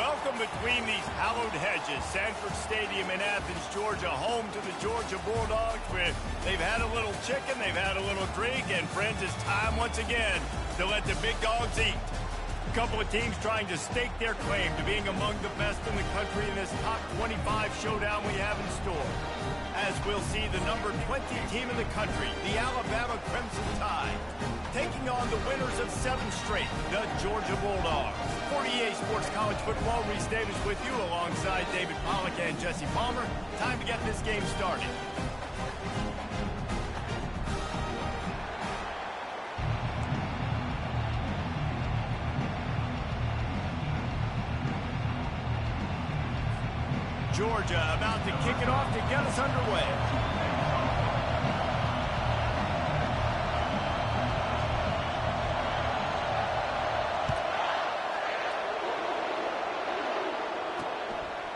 Welcome between these hallowed hedges. Sanford Stadium in Athens, Georgia, home to the Georgia Bulldogs. Where they've had a little chicken, they've had a little drink, and friends, it's time once again to let the big dogs eat. A couple of teams trying to stake their claim to being among the best in the country in this top 25 showdown we have in store. As we'll see the number 20 team in the country, the Alabama Crimson Tide, taking on the winners of 7 straight, the Georgia Bulldogs. 48 Sports College Football, Reese Davis with you alongside David Pollack and Jesse Palmer. Time to get this game started. Georgia about to kick it off to get us underway.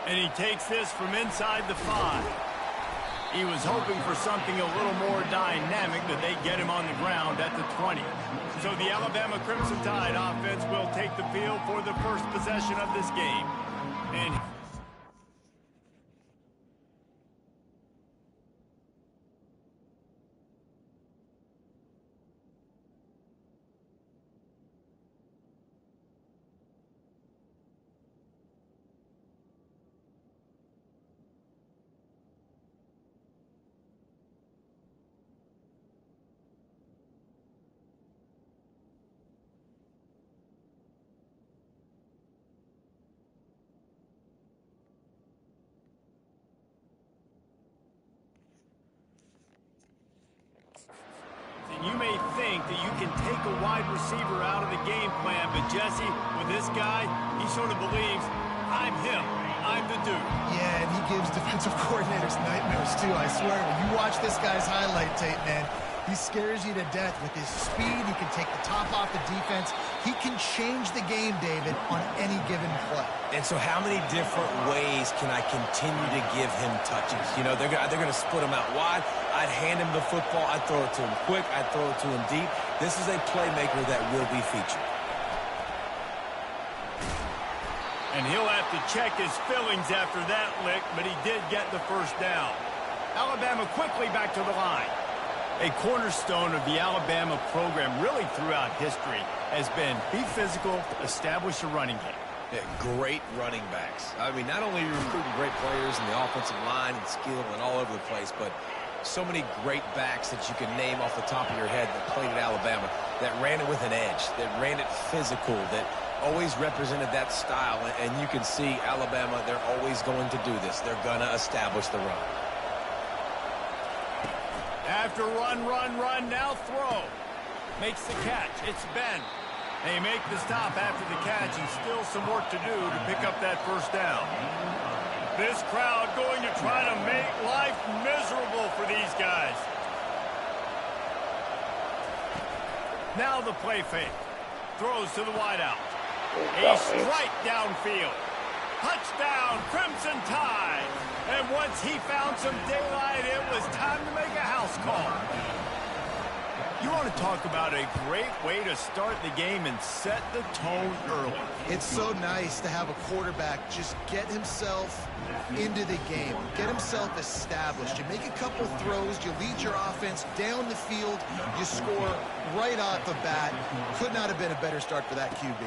And he takes this from inside the 5. He was hoping for something a little more dynamic, but they get him on the ground at the 20. So the Alabama Crimson Tide offense will take the field for the first possession of this game. And you may think that you can take a wide receiver out of the game plan, but Jesse, with this guy, he sort of believes, I'm him, I'm the dude. Yeah, and he gives defensive coordinators nightmares too, I swear. When you watch this guy's highlight tape, man, he scares you to death with his speed. He can take the top off the defense. He can change the game, David, on any given play. And so how many different ways can I continue to give him touches? You know, they're going to split him out wide. I'd hand him the football. I'd throw it to him quick. I'd throw it to him deep. This is a playmaker that will be featured. And he'll have to check his fillings after that lick, but he did get the first down. Alabama quickly back to the line. A cornerstone of the Alabama program really throughout history has been be physical, establish a running game. Yeah, great running backs. I mean, not only are you recruiting great players in the offensive line and skill and all over the place, but so many great backs that you can name off the top of your head that played at Alabama, that ran it with an edge, that ran it physical, that always represented that style. And you can see Alabama, they're always going to do this. They're going to establish the run. After run, now throw. Makes the catch. It's Ben. They make the stop after the catch, and still some work to do to pick up that first down. This crowd going to try to make life miserable for these guys. Now the play fake. Throws to the wideout. A strike downfield. Touchdown, Crimson Tide. And once he found some daylight, it was time to make a house call. You want to talk about a great way to start the game and set the tone early. It's so nice to have a quarterback just get himself into the game, get himself established. You make a couple throws, you lead your offense down the field, you score right off the bat. Could not have been a better start for that QB.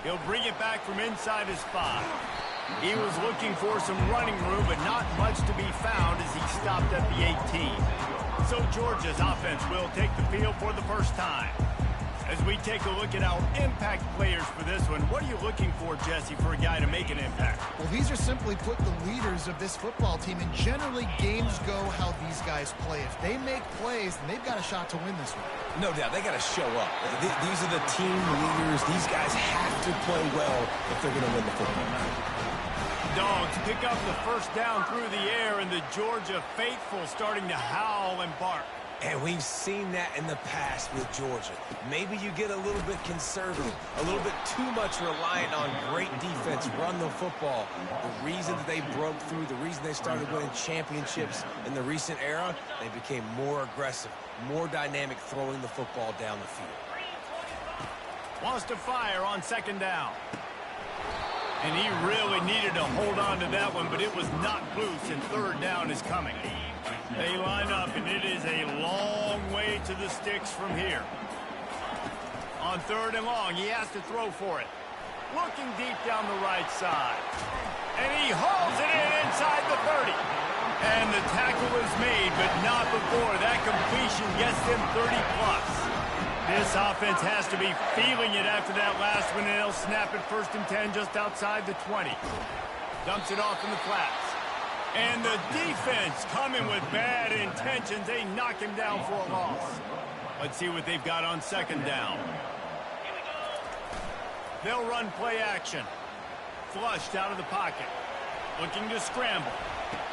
He'll bring it back from inside his 5. He was looking for some running room, but not much to be found as he stopped at the 18. So Georgia's offense will take the field for the first time. As we take a look at our impact players for this one, what are you looking for, Jesse, for a guy to make an impact? Well, these are simply put the leaders of this football team, and generally games go how these guys play. If they make plays, then they've got a shot to win this one. No doubt, they got to show up. These are the team leaders. These guys have to play well if they're going to win the football game. Dogs pick up the first down through the air, and the Georgia faithful starting to howl and bark. And we've seen that in the past with Georgia. Maybe you get a little bit conservative, a little bit too much reliant on great defense, run the football. The reason that they broke through, the reason they started winning championships in the recent era, they became more aggressive, more dynamic throwing the football down the field. Wants to fire on second down. And he really needed to hold on to that one, but it was not loose, and third down is coming. They line up, and it is a long way to the sticks from here. On third and long, he has to throw for it. Looking deep down the right side. And he hauls it in inside the 30. And the tackle is made, but not before that completion gets them 30-plus. This offense has to be feeling it after that last one, and they'll snap it 1st and 10 just outside the 20. Dumps it off in the flats. And the defense coming with bad intentions. They knock him down for a loss. Let's see what they've got on 2nd down. They'll run play action. Flushed out of the pocket. Looking to scramble.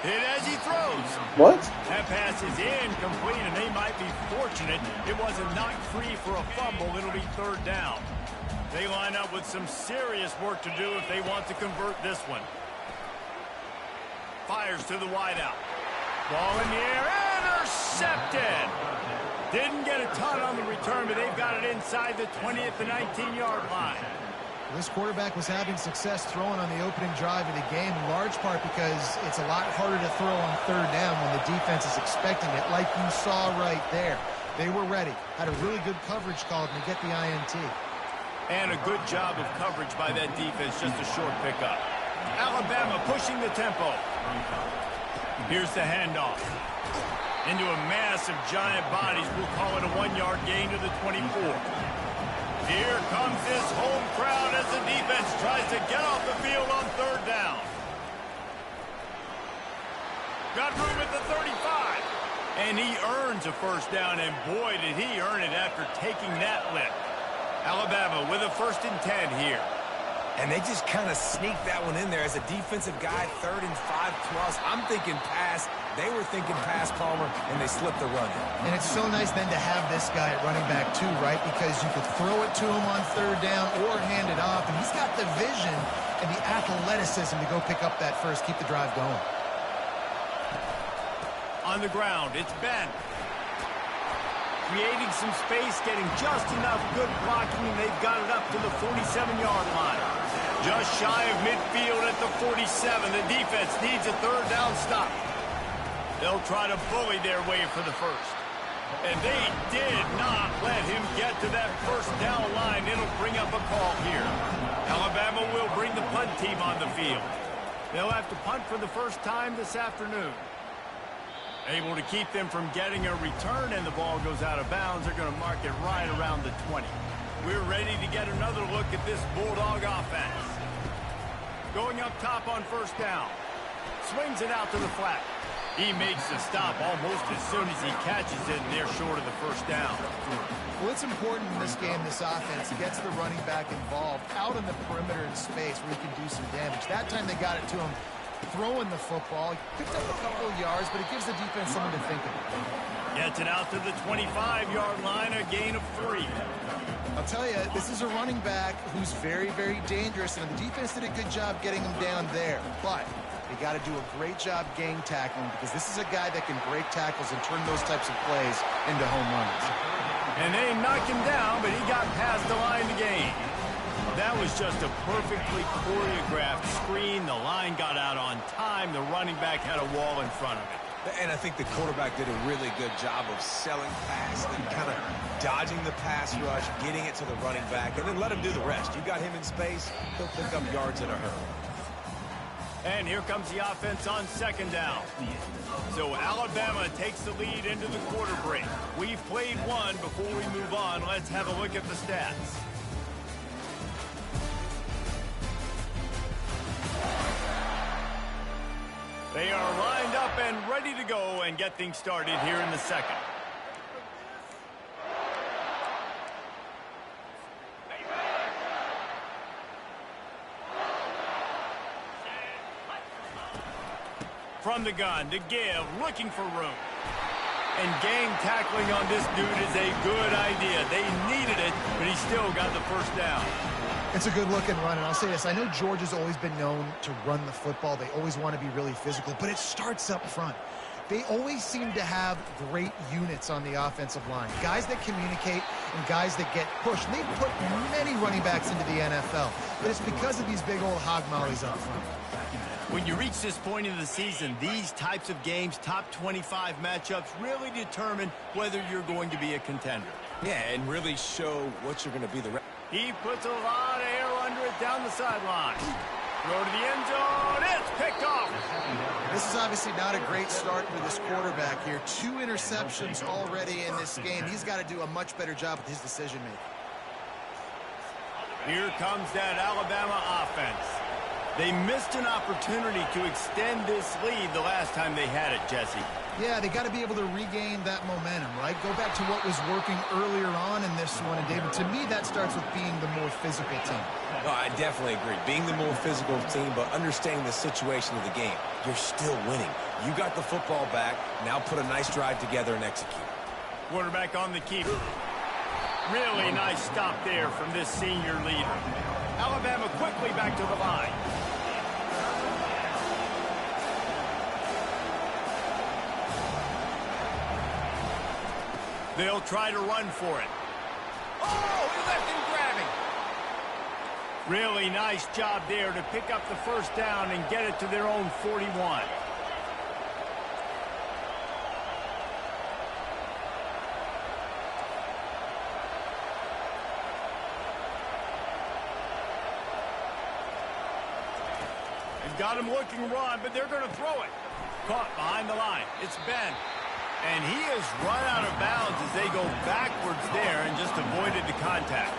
Hit as he throws. What? That pass is incomplete, and they might be fortunate it wasn't knocked free for a fumble. It'll be 3rd down. They line up with some serious work to do if they want to convert this one. Fires to the wideout. Ball in the air. Intercepted. Didn't get a ton on the return, but they've got it inside the 20 at the 19-yard line. This quarterback was having success throwing on the opening drive of the game, in large part because it's a lot harder to throw on 3rd down when the defense is expecting it, like you saw right there. They were ready. Had a really good coverage call to get the INT. And a good job of coverage by that defense, just a short pickup. Alabama pushing the tempo. Here's the handoff. Into a mass of giant bodies. We'll call it a 1-yard gain to the 24. Here comes this home crowd as the defense tries to get off the field on 3rd down. Got room at the 35. And he earns a 1st down, and boy, did he earn it after taking that lift. Alabama with a 1st and 10 here. And they just kind of sneaked that one in there as a defensive guy, 3rd and 5+. I'm thinking pass. They were thinking pass, Palmer, and they slipped the run in. And it's so nice then to have this guy at running back too, right? Because you could throw it to him on 3rd down or hand it off. And he's got the vision and the athleticism to go pick up that first, keep the drive going. On the ground, it's Ben. Creating some space, getting just enough good blocking, and they've got it up to the 47-yard line. Just shy of midfield at the 47. The defense needs a 3rd down stop. They'll try to bully their way for the first. And they did not let him get to that 1st down line. It'll bring up a call here. Alabama will bring the punt team on the field. They'll have to punt for the first time this afternoon. Able to keep them from getting a return, and the ball goes out of bounds. They're going to mark it right around the 20. We're ready to get another look at this Bulldog offense. Going up top on 1st down. Swings it out to the flat. He makes the stop almost as soon as he catches it, and they're short of the 1st down. Well, it's important in this game, this offense gets the running back involved out in the perimeter in space where he can do some damage. That time they got it to him throwing the football. He picked up a couple of yards, but it gives the defense something to think about. Gets it out to the 25-yard line, a gain of 3. I'll tell you, this is a running back who's very, very dangerous, and the defense did a good job getting him down there. But they got to do a great job game tackling, because this is a guy that can break tackles and turn those types of plays into home runs. And they knocked him down, but he got past the line to gain. That was just a perfectly choreographed screen. The line got out on time. The running back had a wall in front of it. And I think the quarterback did a really good job of selling pass and kind of dodging the pass rush, getting it to the running back, and then let him do the rest. You got him in space, he'll pick up yards in a hurry. And here comes the offense on 2nd down. So Alabama takes the lead into the quarter break. We've played one. Before we move on, let's have a look at the stats. They are lined up and ready to go and get things started here in the 2nd. From the gun to give, looking for room. And game tackling on this dude is a good idea. They needed it, but he still got the 1st down. It's a good-looking run, and I'll say this. I know Georgia's always been known to run the football. They always want to be really physical, but it starts up front. they always seem to have great units on the offensive line. Guys that communicate and guys that get pushed. And they've put many running backs into the NFL, but it's because of these big old hog mollies up front. When you reach this point in the season, these types of games, top 25 matchups, really determine whether you're going to be a contender. Yeah, and really show what you're going to be the rest. He puts a lot of air under it down the sideline. Throw to the end zone. It's picked off. This is obviously not a great start for this quarterback here. 2 interceptions already in this game. He's got to do a much better job with his decision-making. Here comes that Alabama offense. They missed an opportunity to extend this lead the last time they had it, Jesse. Yeah, they got to be able to regain that momentum, right? Go back to what was working earlier on in this one. And, David, to me, that starts with being the more physical team. No, I definitely agree. Being the more physical team, but understanding the situation of the game. You're still winning. You got the football back. Now put a nice drive together and execute. Quarterback on the keeper. Really nice stop there from this senior leader. Alabama quickly back to the line. They'll try to run for it. Oh, he left him grabbing. Really nice job there to pick up the first down and get it to their own 41. They've got him looking run, but they're going to throw it. Caught behind the line. It's Ben. And he has run out of bounds as they go backwards there and just avoided the contact.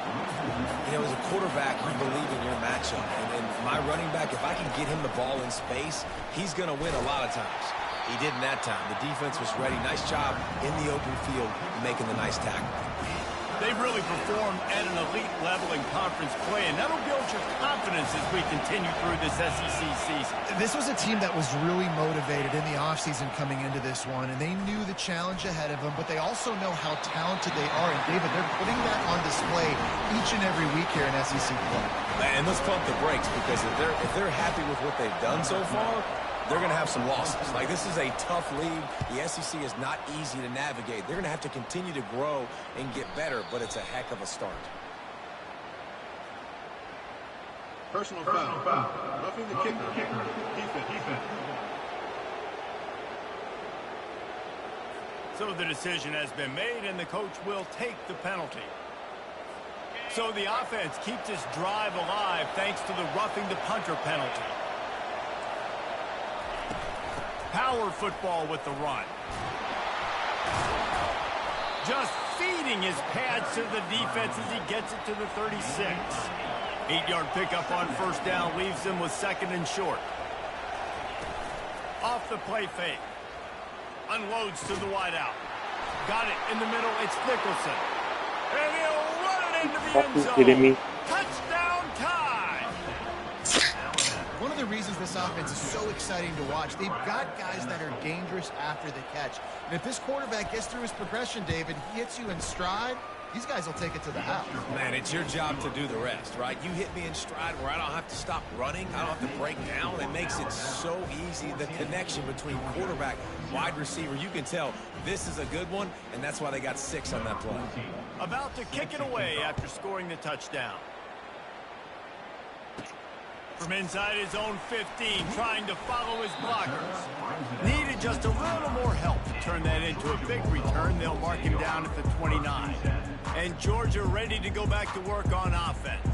You know, as a quarterback, you believe in your matchup. And my running back, if I can get him the ball in space, he's going to win a lot of times. He didn't that time. The defense was ready. Nice job in the open field making the nice tackle. They've really performed at an elite level in conference play, and that'll build your confidence as we continue through this SEC season. This was a team that was really motivated in the offseason coming into this one, and they knew the challenge ahead of them, but they also know how talented they are. And, David, they're putting that on display each and every week here in SEC play. And let's pump the brakes, because if they're happy with what they've done so far, they're going to have some losses. Like, this is a tough league. The SEC is not easy to navigate. They're going to have to continue to grow and get better, but it's a heck of a start. Personal foul. Roughing the kicker. Defense. So the decision has been made, and the coach will take the penalty. So the offense keeps this drive alive thanks to the roughing the punter penalty. Power football with the run. Just feeding his pads to the defense as he gets it to the 36. 8-yard pickup on first down leaves them with second and short. Off the play fake. Unloads to the wideout. Got it in the middle. It's Nicholson. And he'll run it into the end zone. Touchdown time. One of the reasons this offense is so exciting to watch, they've got guys that are dangerous after the catch. And if this quarterback gets through his progression, David, he hits you in stride, these guys will take it to the house. Man, it's your job to do the rest, right? You hit me in stride where I don't have to stop running. I don't have to break down. It makes it so easy. The connection between quarterback, wide receiver, you can tell this is a good one, and that's why they got 6 on that play. About to kick it away after scoring the touchdown. From inside his own 15, trying to follow his blockers. Needed just a little more help to turn that into a big return. They'll mark him down at the 29. And Georgia ready to go back to work on offense.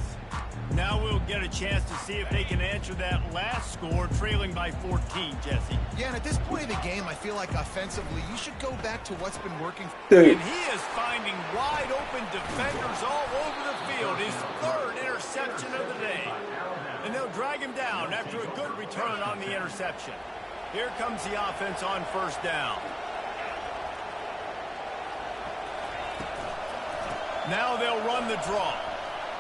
Now we'll get a chance to see if they can answer that last score, trailing by 14, Jesse. Yeah, and at this point of the game, I feel like offensively, you should go back to what's been working. And he is finding wide open defenders all over the field. His 3rd interception of the day. And they'll drag him down after a good return on the interception. Here comes the offense on first down. Now they'll run the draw.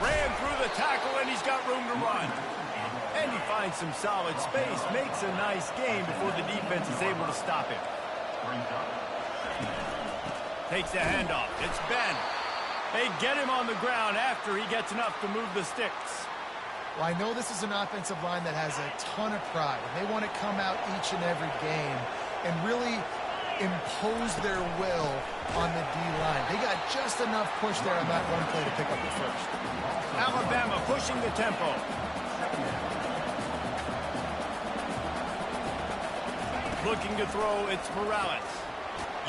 Ran through the tackle, and he's got room to run. And he finds some solid space, makes a nice gain before the defense is able to stop him. Takes a handoff. It's Ben. They get him on the ground after he gets enough to move the sticks. Well, I know this is an offensive line that has a ton of pride, and they want to come out each and every game and really impose their will on the D-line. They got just enough push there on that one play to pick up the first. Alabama pushing the tempo. Looking to throw, it's Morales.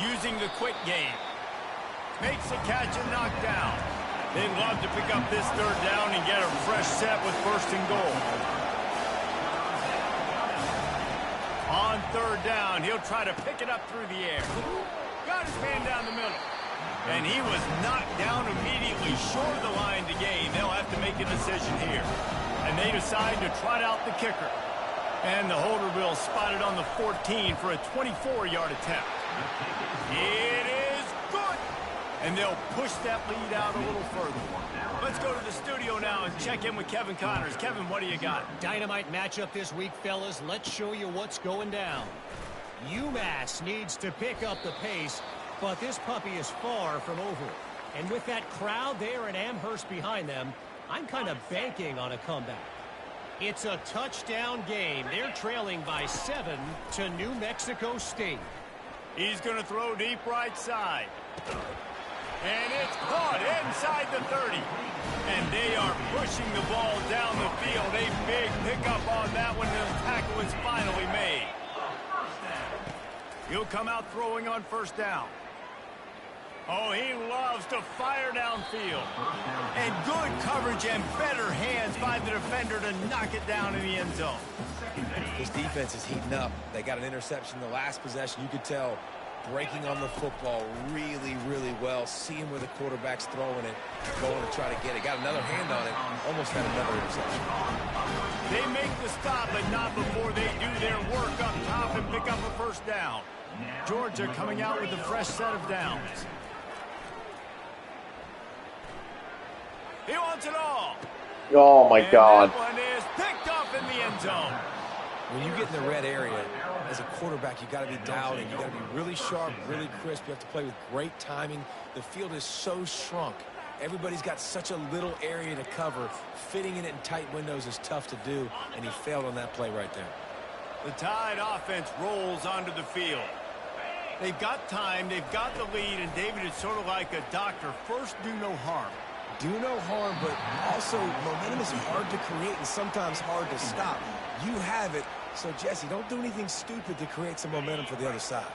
Using the quick game. Makes a catch and knocked down. They'd love to pick up this third down and get a fresh set with first and goal. On third down, he'll try to pick it up through the air. Got his man down the middle. And he was knocked down immediately short of the line to gain. They'll have to make a decision here. And they decide to trot out the kicker. And the holder will spot it on the 14 for a 24-yard attempt. It is good. And they'll push that lead out a little further. Let's go to the studio now and check in with Kevin Connors. Kevin, what do you got? Dynamite matchup this week, fellas. Let's show you what's going down. UMass needs to pick up the pace, but this puppy is far from over. And with that crowd there in Amherst behind them, I'm kind of banking on a comeback. It's a touchdown game. They're trailing by 7 to New Mexico State. He's going to throw deep right side. And it's caught inside the 30. And they are pushing the ball down the field. A big pickup on that one. The tackle is finally made. He'll come out throwing on first down. Oh, he loves to fire downfield. And good coverage and better hands by the defender to knock it down in the end zone. This defense is heating up. They got an interception the last possession. You could tell breaking on the football really, really well. Seeing where the quarterback's throwing it, going to try to get it. Got another hand on it. Almost had another interception. They make the stop, but not before they do their work up top and pick up a first down. Georgia coming out with a fresh set of downs. He wants it all. Oh, my God. That one is picked up in the end zone. When you get in the red area, as a quarterback, you got to be dialed in. You got to be really sharp, really crisp. You have to play with great timing. The field is so shrunk. Everybody's got such a little area to cover. Fitting in it in tight windows is tough to do, and he failed on that play right there. The Tide offense rolls onto the field. They've got time, they've got the lead, and David is sort of like a doctor. First, do no harm. Do no harm, but also momentum is hard to create and sometimes hard to stop. You have it, so Jesse, don't do anything stupid to create some momentum for the other side.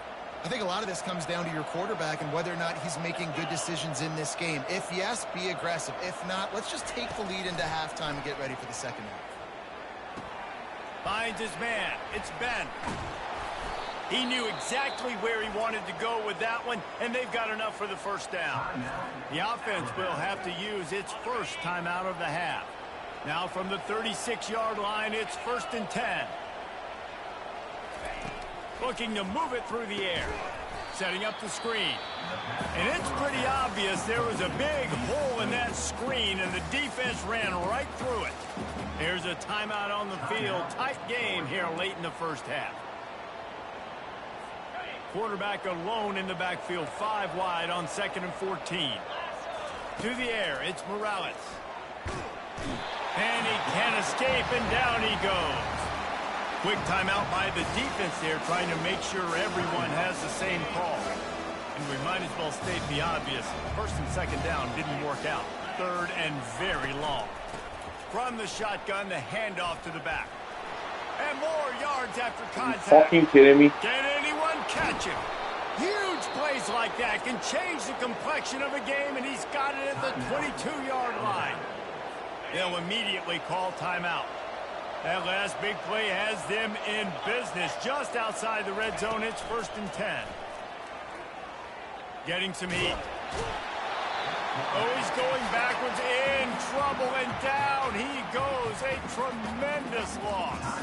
I think a lot of this comes down to your quarterback and whether or not he's making good decisions in this game. If yes, be aggressive. If not, let's just take the lead into halftime and get ready for the second half. Finds his man. It's Ben. He knew exactly where he wanted to go with that one, and they've got enough for the first down. The offense will have to use its first timeout of the half. Now from the 36-yard line, it's 1st and 10. Looking to move it through the air. Setting up the screen. And it's pretty obvious there was a big hole in that screen, and the defense ran right through it. There's a timeout on the field. Tight game here late in the first half. Quarterback alone in the backfield, 5 wide on 2nd and 14. To the air, it's Morales. And he can't escape, and down he goes. Quick timeout by the defense there, trying to make sure everyone has the same call. And we might as well state the obvious. 1st and 2nd down didn't work out. 3rd and very long. From the shotgun, the handoff to the back. And more yards after contact. Fucking kidding me? Can anyone catch him? Huge plays like that can change the complexion of a game, and he's got it at the 22-yard line. They'll immediately call timeout. That last big play has them in business just outside the red zone. It's 1st and 10. Getting some heat. Oh, he's going backwards, in trouble, and down he goes. A tremendous loss.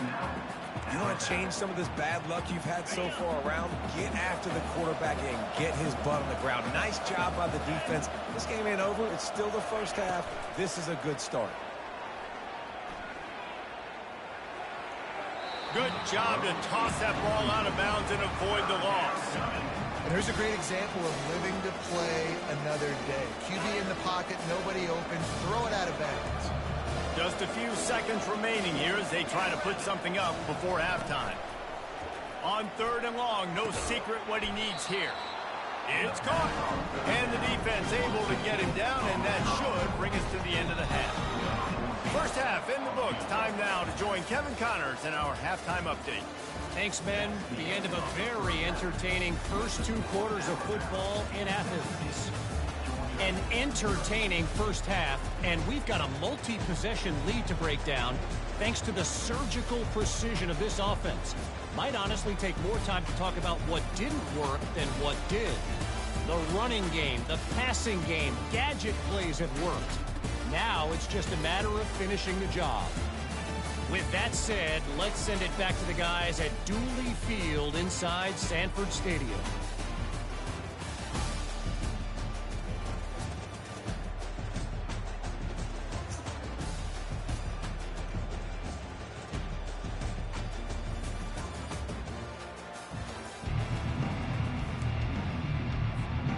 You want to change some of this bad luck you've had so far around? Get after the quarterback and get his butt on the ground. Nice job by the defense. This game ain't over. It's still the first half. This is a good start. Good job to toss that ball out of bounds and avoid the loss. And here's a great example of living to play another day. QB in the pocket, nobody open, throw it out of bounds. Just a few seconds remaining here as they try to put something up before halftime. On 3rd and long, no secret what he needs here. It's caught. And the defense able to get him down, and that should bring us to the end of the half. First half in the books. Time now to join Kevin Connors in our halftime update. Thanks, men. The end of a very entertaining first 2 quarters of football in Athens. An entertaining first half, and we've got a multi-possession lead to break down thanks to the surgical precision of this offense. Might honestly take more time to talk about what didn't work than what did. The running game, the passing game, gadget plays have worked. Now it's just a matter of finishing the job. With that said, let's send it back to the guys at Dooley Field inside Sanford Stadium.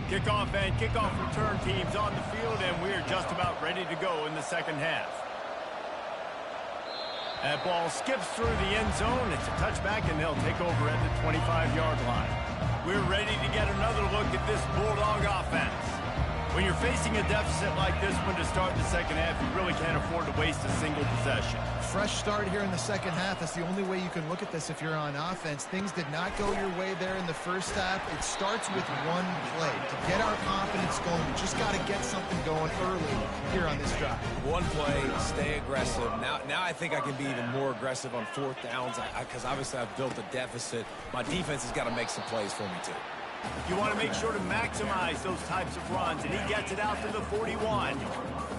Kickoff and kickoff return teams on the field, and we're just about ready to go in the second half. That ball skips through the end zone. It's a touchback, and they'll take over at the 25-yard line. We're ready to get another look at this Bulldog offense. When you're facing a deficit like this one to start the second half, you really can't afford to waste a single possession. Fresh start here in the second half. That's the only way you can look at this if you're on offense. Things did not go your way there in the first half. It starts with one play. To get our confidence going, we just got to get something going early here on this drive. One play, stay aggressive. Now I think I can be even more aggressive on 4th downs because obviously I've built a deficit. My defense has got to make some plays for me too. You want to make sure to maximize those types of runs, and he gets it out to the 41.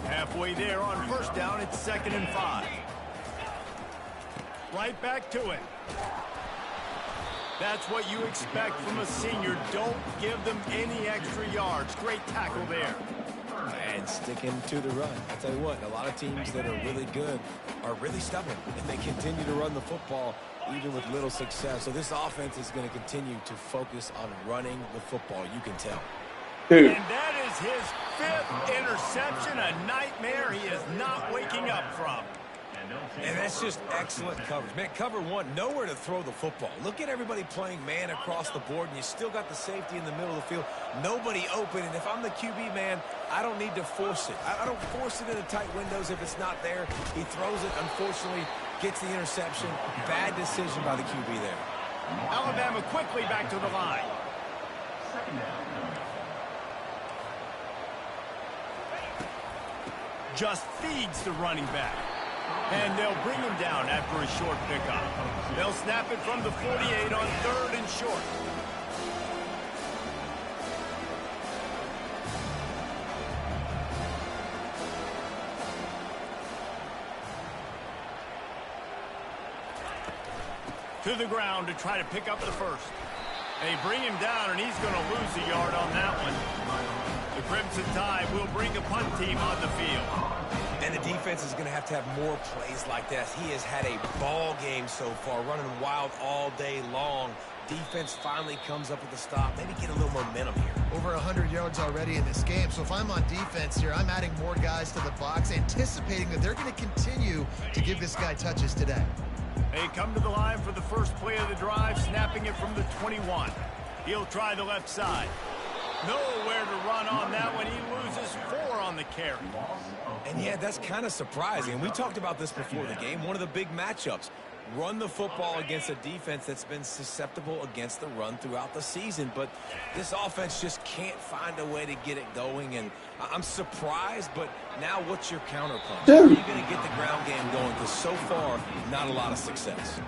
Halfway there on 1st down, it's 2nd and 5. Right back to it. That's what you expect from a senior. Don't give them any extra yards. Great tackle there. And sticking to the run. I'll tell you what, a lot of teams that are really good are really stubborn, and they continue to run the football even with little success. So this offense is going to continue to focus on running the football. You can tell. And that is his 5th interception, a nightmare he is not waking up from. And that's just excellent coverage. Man, cover 1, nowhere to throw the football. Look at everybody playing man across the board, and you still got the safety in the middle of the field. Nobody open, and if I'm the QB, man, I don't need to force it. I don't force it into tight windows if it's not there. He throws it, unfortunately, gets the interception. Bad decision by the QB there. Alabama quickly back to the line. Just feeds the running back. And they'll bring him down after a short pickup. They'll snap it from the 48 on 3rd and short. To the ground to try to pick up the 1st. They bring him down, and he's going to lose a yard on that one. The Crimson Tide will bring a punt team on the field. And the defense is going to have more plays like this. He has had a ball game so far, running wild all day long. Defense finally comes up with a stop. Maybe get a little momentum here. Over 100 yards already in this game. So if I'm on defense here, I'm adding more guys to the box, anticipating that they're going to continue to give this guy touches today. They come to the line for the first play of the drive, snapping it from the 21. He'll try the left side. Nowhere to run on that one. He loses 4 on the carry. And yeah, that's kind of surprising. We talked about this before the game. One of the big matchups. Run the football against a defense that's been susceptible against the run throughout the season. But this offense just can't find a way to get it going. And I'm surprised, but now what's your counterpunch? How are you going to get the ground game going? Because so far, not a lot of success.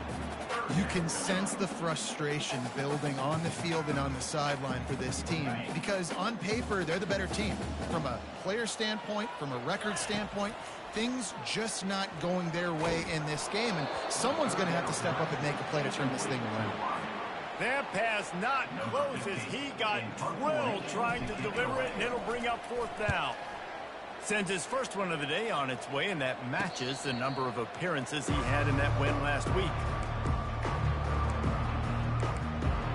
You can sense the frustration building on the field and on the sideline for this team, because on paper, they're the better team. From a player standpoint, from a record standpoint, things just not going their way in this game, and someone's going to have to step up and make a play to turn this thing around. That pass not close as he got drilled trying to deliver it, and it'll bring up 4th down. Sends his first one of the day on its way, and that matches the number of appearances he had in that win last week.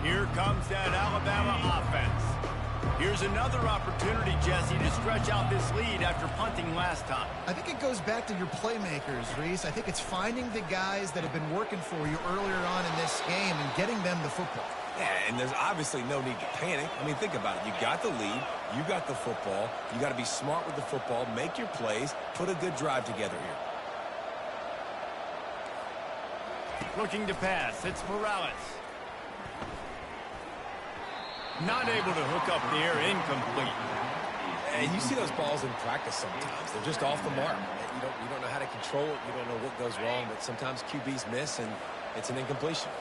Here comes that Alabama offense. Here's another opportunity, Jesse, to stretch out this lead after punting last time. I think it goes back to your playmakers, Reese. I think it's finding the guys that have been working for you earlier on in this game and getting them the football. Yeah, and there's obviously no need to panic. I mean, think about it. You got the lead. You got the football. You got to be smart with the football, make your plays, put a good drive together here. Looking to pass. It's Morales. Not able to hook up there. Incomplete. And you see those balls in practice sometimes. They're just off the mark. You don't know how to control it. You don't know what goes wrong, but sometimes QBs miss, and it's an incompletion.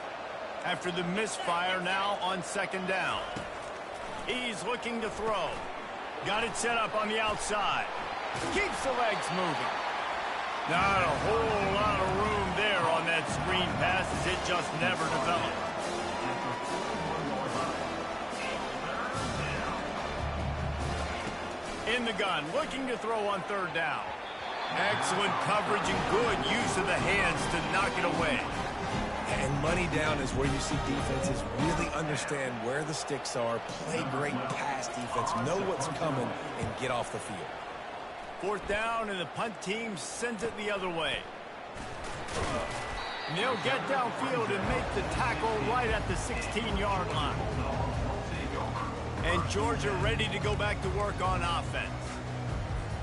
After the misfire, now on second down. He's looking to throw. Got it set up on the outside. Keeps the legs moving. Not a whole lot of room there on that screen pass as it just never developed. In the gun, looking to throw on third down. Excellent coverage and good use of the hands to knock it away. And money down is where you see defenses really understand where the sticks are, play great pass defense, know what's coming, and get off the field. Fourth down, and the punt team sends it the other way. And they'll get downfield and make the tackle right at the 16-yard line. And Georgia ready to go back to work on offense.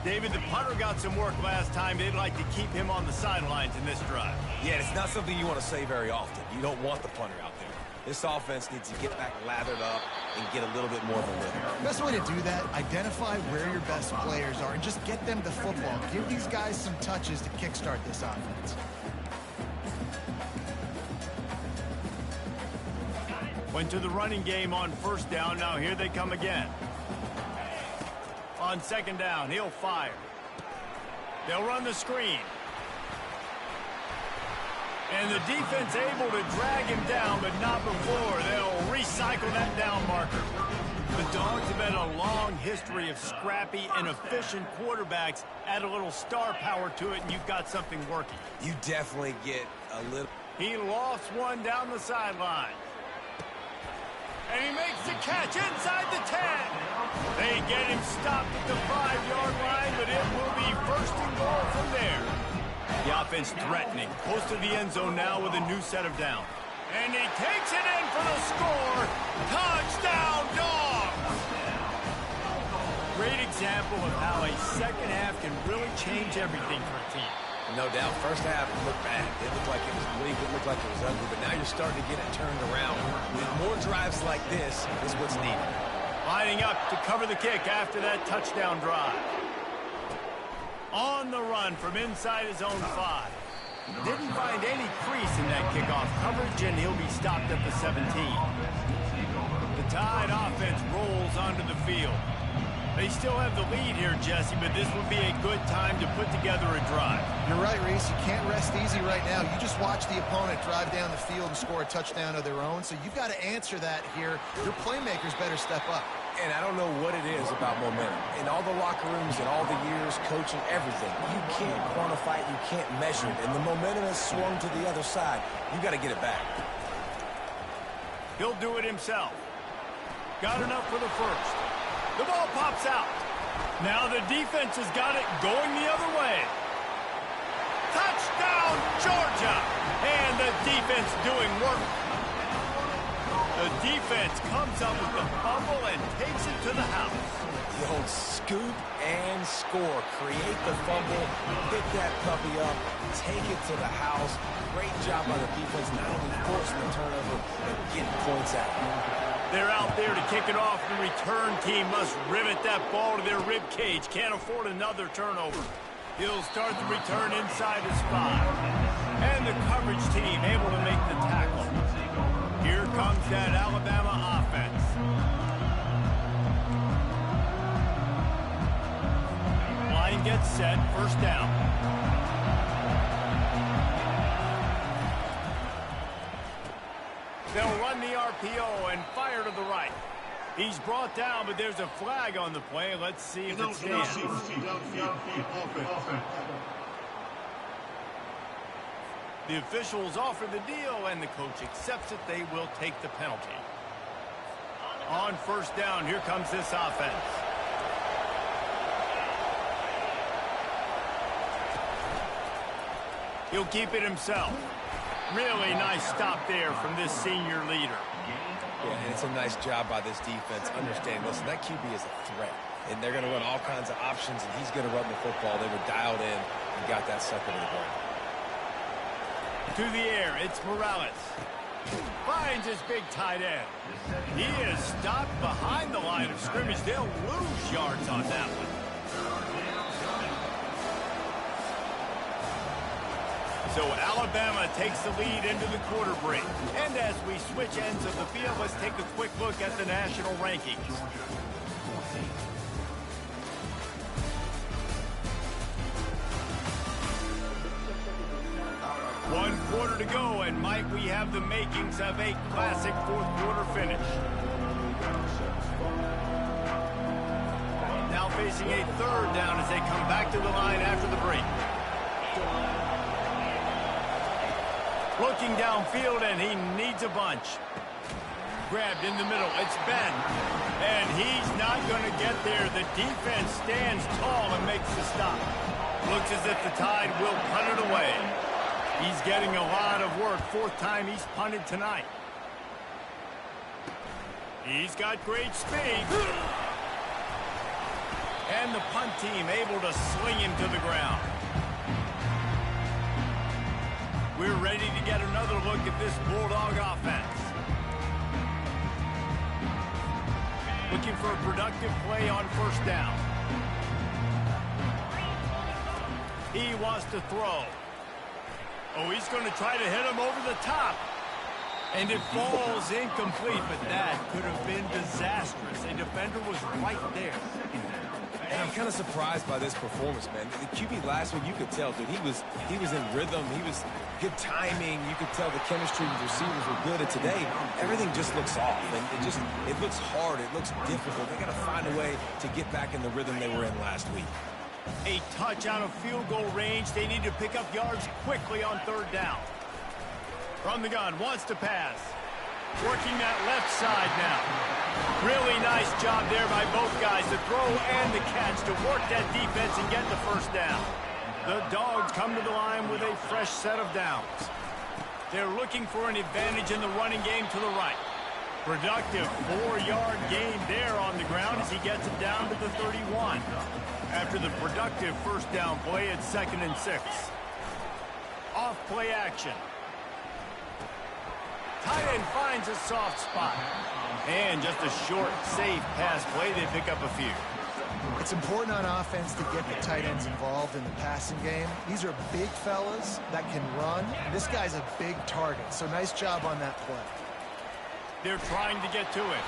David, the punter got some work last time. They'd like to keep him on the sidelines in this drive. Yeah, it's not something you want to say very often. You don't want the punter out there. This offense needs to get back lathered up and get a little bit more of a lift. Best way to do that, identify where your best players are and just get them the football. Give these guys some touches to kickstart this offense. Went to the running game on first down. Now here they come again. On second down, he'll fire. They'll run the screen. And the defense able to drag him down, but not before. They'll recycle that down marker. The Dogs have had a long history of scrappy and efficient quarterbacks. Add a little star power to it, and you've got something working. You definitely get a little... He lost one down the sideline. And he makes the catch inside the 10. They get him stopped at the 5-yard line, but it will be first and goal from there. The offense threatening. Close to the end zone now with a new set of downs. And he takes it in for the score. Touchdown, Dogs! Great example of how a second half can really change everything for a team. No doubt. First half, it looked bad. It looked like it was weak. It looked like it was ugly. But now you're starting to get it turned around. With more drives like this is what's needed. Lining up to cover the kick after that touchdown drive. On the run from inside his own 5. Didn't find any crease in that kickoff coverage, and he'll be stopped at the 17. The Tide offense rolls onto the field. They still have the lead here, Jesse, but this would be a good time to put together a drive. You're right, Reese. You can't rest easy right now. You just watch the opponent drive down the field and score a touchdown of their own, so you've got to answer that here. Your playmakers better step up. And I don't know what it is about momentum. In all the locker rooms and all the years, coaching, everything, you can't quantify it, you can't measure it. And the momentum has swung to the other side. You got to get it back. He'll do it himself. Got enough for the first. The ball pops out. Now the defense has got it going the other way. Touchdown, Georgia! And the defense doing work. The defense comes up with the fumble and takes it to the house. The old scoop and score. Create the fumble, pick that puppy up, take it to the house. Great job by the defense, not only forcing the turnover, but getting points out. They're out there to kick it off. The return team must rivet that ball to their rib cage. Can't afford another turnover. He'll start the return inside his 5. And the coverage team able to make the tackle. Here comes that Alabama offense. Line gets set. First down. They'll run the RPO and fire to the right. He's brought down, but there's a flag on the play. Let's see if it stands. The officials offer the deal, and the coach accepts it. They will take the penalty. On first down, here comes this offense. He'll keep it himself. Really nice stop there from this senior leader. Yeah, and it's a nice job by this defense understanding, listen, that QB is a threat. And they're going to run all kinds of options, and he's going to run the football. They were dialed in and got that sucker to the ground. To the air, it's Morales. Finds his big tight end. He is stopped behind the line of scrimmage. They'll lose yards on that one. So Alabama takes the lead into the quarter break. And as we switch ends of the field, let's take a quick look at the national rankings. One quarter to go, and Mike, we have the makings of a classic fourth quarter finish. Now facing a third down as they come back to the line after the break. Looking downfield, and he needs a bunch. Grabbed in the middle. It's Ben. And he's not going to get there. The defense stands tall and makes the stop. Looks as if the Tide will punt it away. He's getting a lot of work. Fourth time he's punted tonight. He's got great speed. And the punt team able to sling him to the ground. We're ready to get another look at this Bulldog offense. Looking for a productive play on first down. He wants to throw. Oh, he's going to try to hit him over the top. And it falls incomplete, but that could have been disastrous. A defender was right there. And I'm kind of surprised by this performance, man. The QB last week, you could tell, dude, he was in rhythm. He was good timing. You could tell the chemistry with receivers were good. And today, everything just looks off. And it looks hard. It looks difficult. They got to find a way to get back in the rhythm they were in last week. A touch out of field goal range. They need to pick up yards quickly on third down. From the gun, wants to pass. Working that left side now. Really nice job there by both guys, the throw and the catch to work that defense and get the first down. The Dogs come to the line with a fresh set of downs. They're looking for an advantage in the running game to the right. Productive 4-yard gain there on the ground as he gets it down to the 31. After the productive first down play, it's 2nd and 6. Off play action. Tight end finds a soft spot. And just a short, safe pass play, they pick up a few. It's important on offense to get the tight ends involved in the passing game. These are big fellas that can run. This guy's a big target, so nice job on that play. They're trying to get to it.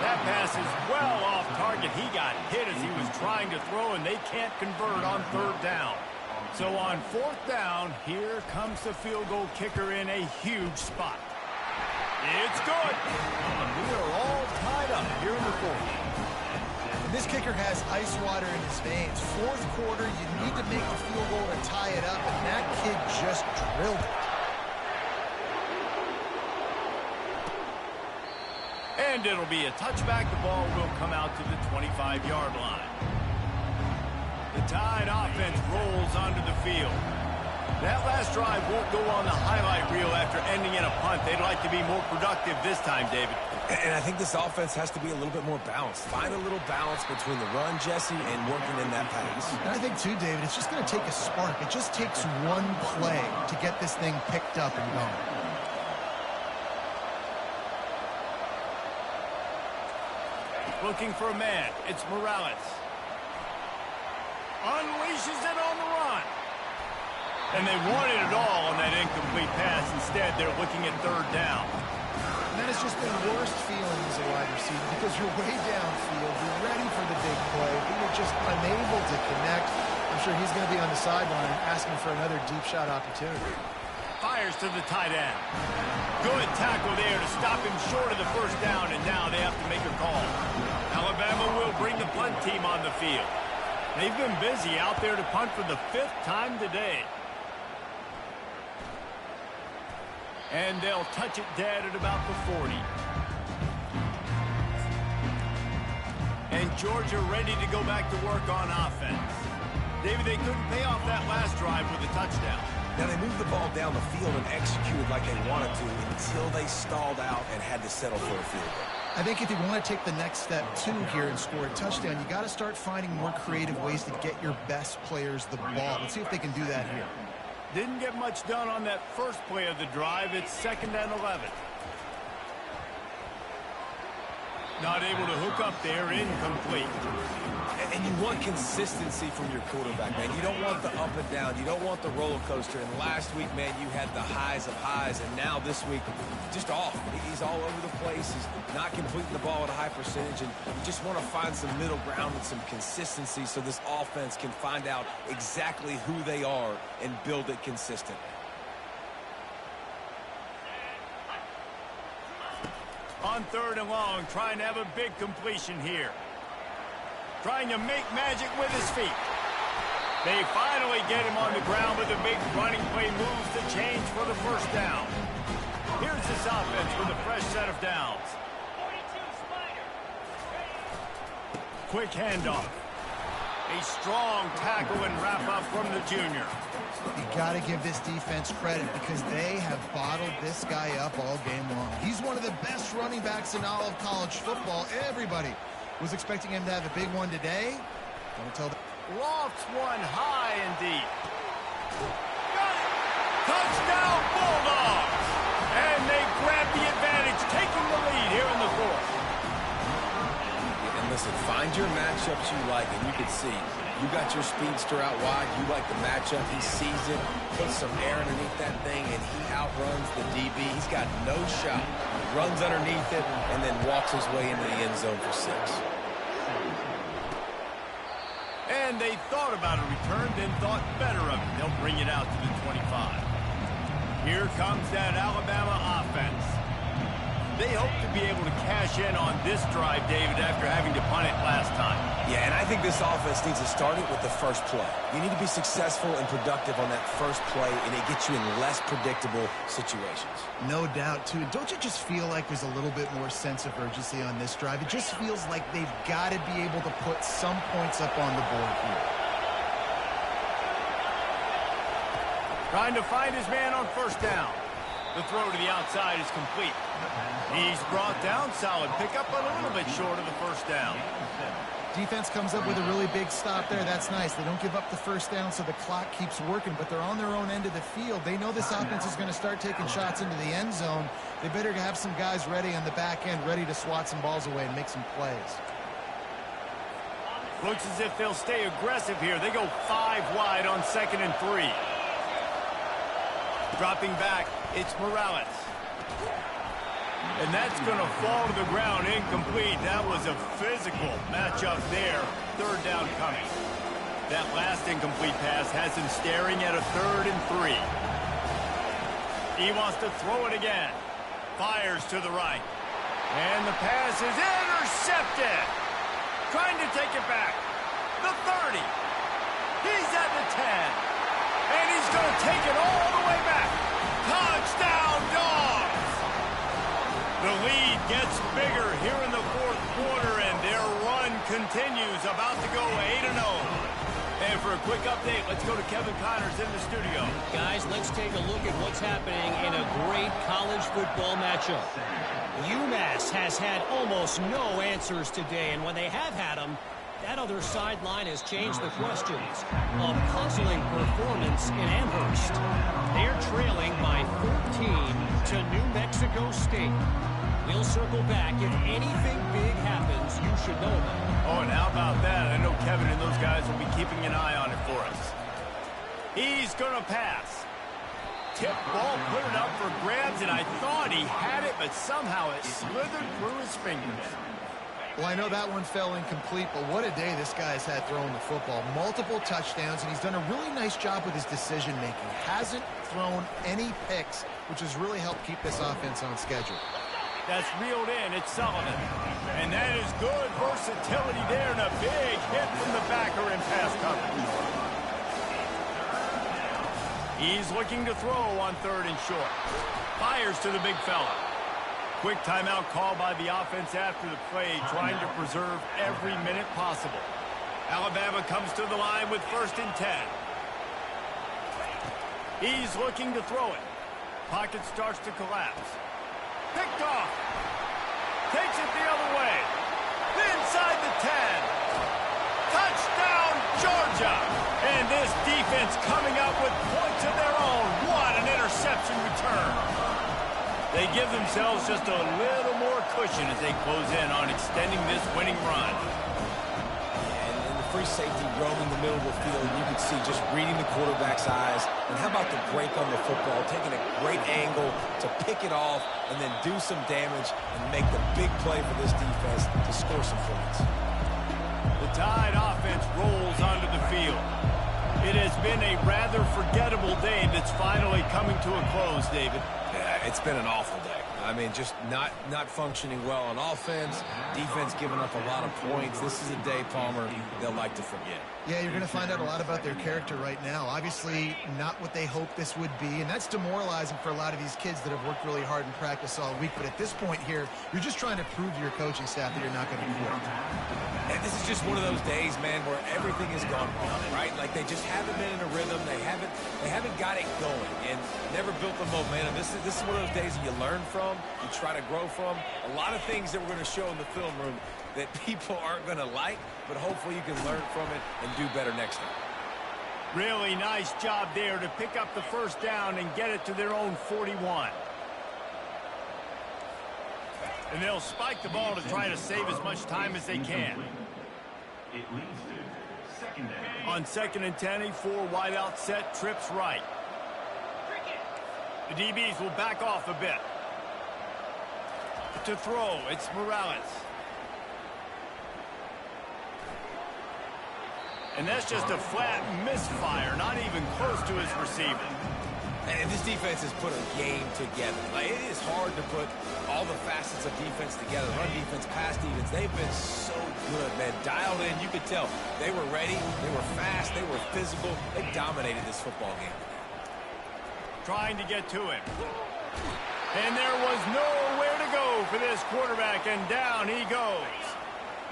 That pass is well off target. He got hit as he was trying to throw, and they can't convert on third down. So on fourth down, here comes the field goal kicker in a huge spot. It's good. And we are all tied up here in the fourth. This kicker has ice water in his veins. Fourth quarter, you need to make the field goal to tie it up, and that kid just drilled it. And it'll be a touchback. The ball will come out to the 25-yard line. The Tide offense rolls onto the field. That last drive won't go on the highlight reel after ending in a punt. They'd like to be more productive this time, David. And I think this offense has to be a little bit more balanced. Find a little balance between the run, Jesse, and working in that pass. And I think, too, David, it's just going to take a spark. It just takes one play to get this thing picked up and going. Looking for a man. It's Morales. Unleashes it on the run. And they wanted it all on that incomplete pass. Instead, they're looking at third down. And that is just the worst feeling as a wide receiver because you're way downfield. You're ready for the big play, but you're just unable to connect. I'm sure he's going to be on the sideline asking for another deep shot opportunity. Fires to the tight end. Good tackle there to stop him short of the first down, and now they have to make a call. Alabama will bring the punt team on the field. They've been busy out there to punt for the 5th time today. And they'll touch it dead at about the 40. Georgia ready to go back to work on offense. David, they couldn't pay off that last drive with a touchdown. Now, they moved the ball down the field and executed like they wanted to until they stalled out and had to settle for a field goal. I think if you want to take the next step, too, here and score a touchdown, you got to start finding more creative ways to get your best players the ball. Let's see if they can do that here. Didn't get much done on that first play of the drive. It's 2nd and 11. Not able to hook up there, incomplete. And you want consistency from your quarterback, man. You don't want the up and down. You don't want the roller coaster. And last week, man, you had the highs of highs. And now this week, just off. He's all over the place. He's not completing the ball at a high percentage. And you just want to find some middle ground and some consistency so this offense can find out exactly who they are and build it consistent. On 3rd and long, trying to have a big completion here. Trying to make magic with his feet. They finally get him on the ground with a big running play moves to change for the first down. Here's this offense with a fresh set of downs. Quick handoff. A strong tackle and wrap up from the junior. You got to give this defense credit because they have bottled this guy up all game long. He's one of the best running backs in all of college football. Everybody was expecting him to have a big one today. Don't tell them. Lofts one high and deep. Got it. Touchdown Bulldogs! And they grab the advantage, taking the lead here in the 4th. And listen, find your matchups you like, and you can see you got your speedster out wide. You like the matchup. He sees it, puts some air underneath that thing, and he outruns the DB. He's got no shot. Runs underneath it, and then walks his way into the end zone for 6. And they thought about a return, then thought better of it. They'll bring it out to the 25. Here comes that Alabama offense. They hope to be able to cash in on this drive, David, after having to punt it last time. Yeah, and I think this offense needs to start it with the first play. You need to be successful and productive on that first play, and it gets you in less predictable situations. No doubt, too. Don't you just feel like there's a little bit more sense of urgency on this drive? It just feels like they've got to be able to put some points up on the board here. Trying to find his man on 1st down. The throw to the outside is complete. He's brought down, solid pickup, but a little bit short of the 1st down. Defense comes up with a really big stop there. That's nice. They don't give up the 1st down, so the clock keeps working, but they're on their own end of the field. They know this offense is going to start taking shots into the end zone. They better have some guys ready on the back end, ready to swat some balls away and make some plays. Looks as if they'll stay aggressive here. They go 5 wide on 2nd and 3. Dropping back, it's Morales. And that's going to fall to the ground, incomplete. That was a physical matchup there. 3rd down coming. That last incomplete pass has him staring at a 3rd and 3. He wants to throw it again. Fires to the right. And the pass is intercepted. Trying to take it back. The 30. He's at the 10. And he's going to take it all the way back. Touchdown, Dogs! The lead gets bigger here in the 4th quarter, and their run continues, about to go 8-0. And for a quick update, let's go to Kevin Connors in the studio. Guys, let's take a look at what's happening in a great college football matchup. UMass has had almost no answers today, and when they have had them, that other sideline has changed the questions. A puzzling performance in Amherst. They're trailing by 14 to New Mexico State. We'll circle back. If anything big happens, you should know about it. Oh, and how about that? I know Kevin and those guys will be keeping an eye on it for us. He's going to pass. Tip ball, put it up for grabs, and I thought he had it, but somehow it slithered through his fingers. Well, I know that one fell incomplete, but what a day this guy's had throwing the football. Multiple touchdowns, and he's done a really nice job with his decision-making. Hasn't thrown any picks, which has really helped keep this offense on schedule. That's reeled in. It's Sullivan. And that is good versatility there, and a big hit from the backer in pass coverage. He's looking to throw on 3rd and short. Fires to the big fella. Quick timeout call by the offense after the play, trying to preserve every minute possible. Alabama comes to the line with 1st and 10. He's looking to throw it. Pocket starts to collapse. Picked off. Takes it the other way. Inside the 10. Touchdown, Georgia. And this defense coming up with points of their own. What an interception return. They give themselves just a little more cushion as they close in on extending this winning run. And the free safety roaming the middle of the field, you can see just reading the quarterback's eyes. And how about the break on the football, taking a great angle to pick it off and then do some damage and make the big play for this defense to score some points. The Tide offense rolls onto the field. It has been a rather forgettable day that's finally coming to a close, David. Yeah, it's been an awful day. I mean, just not functioning well on offense. Defense giving up a lot of points. This is a day, Palmer, they'll like to forget. Yeah, you're going to find out a lot about their character right now. Obviously, not what they hoped this would be, and that's demoralizing for a lot of these kids that have worked really hard in practice all week. But at this point here, you're just trying to prove to your coaching staff that you're not going to quit. And this is just one of those days, man, where everything has gone wrong, right? Like they just haven't been in a rhythm. They haven't got it going and never built the momentum. This is one of those days that you learn from, you try to grow from. A lot of things that we're going to show in the film room that people aren't going to like, but hopefully you can learn from it and do better next time. Really nice job there to pick up the 1st down and get it to their own 41. And they'll spike the ball to try to save as much time as they can. It leads to 2nd down. On 2nd and 10, a 4 wide out set, trips right. The DBs will back off a bit. To throw, it's Morales. And that's just a flat misfire, not even close to his receiver. And this defense has put a game together. Like, it is hard to put all the facets of defense together. Run defense, pass defense. They've been so good, man. Dialed in, you could tell. They were ready. They were fast. They were physical. They dominated this football game. Trying to get to him. And there was nowhere to go for this quarterback, and down he goes.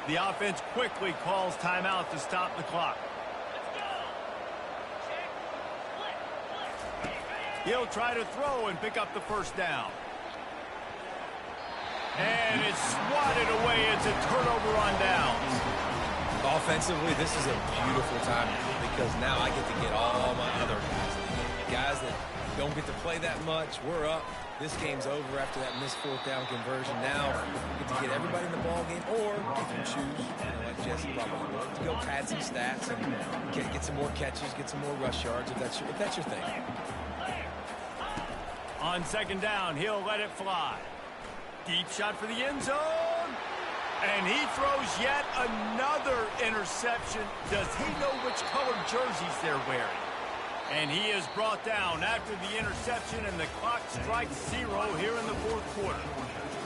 The offense quickly calls timeout to stop the clock. He'll try to throw and pick up the 1st down. And it's swatted away. It's a turnover on downs. Offensively, this is a beautiful time because now I get to get all my other guys in the game. Guys that don't get to play that much, we're up. This game's over after that missed 4th down conversion. Now we get to get everybody in the ball game, or you can choose, like Jesse probably would, to go pad some stats and get some more catches, get some more rush yards if that's your thing. On 2nd down, he'll let it fly. Deep shot for the end zone. And he throws yet another interception. Does he know which colored jerseys they're wearing? And he is brought down after the interception, and the clock strikes 0 here in the 4th quarter.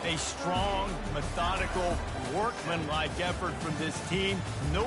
A strong, methodical, workmanlike effort from this team. No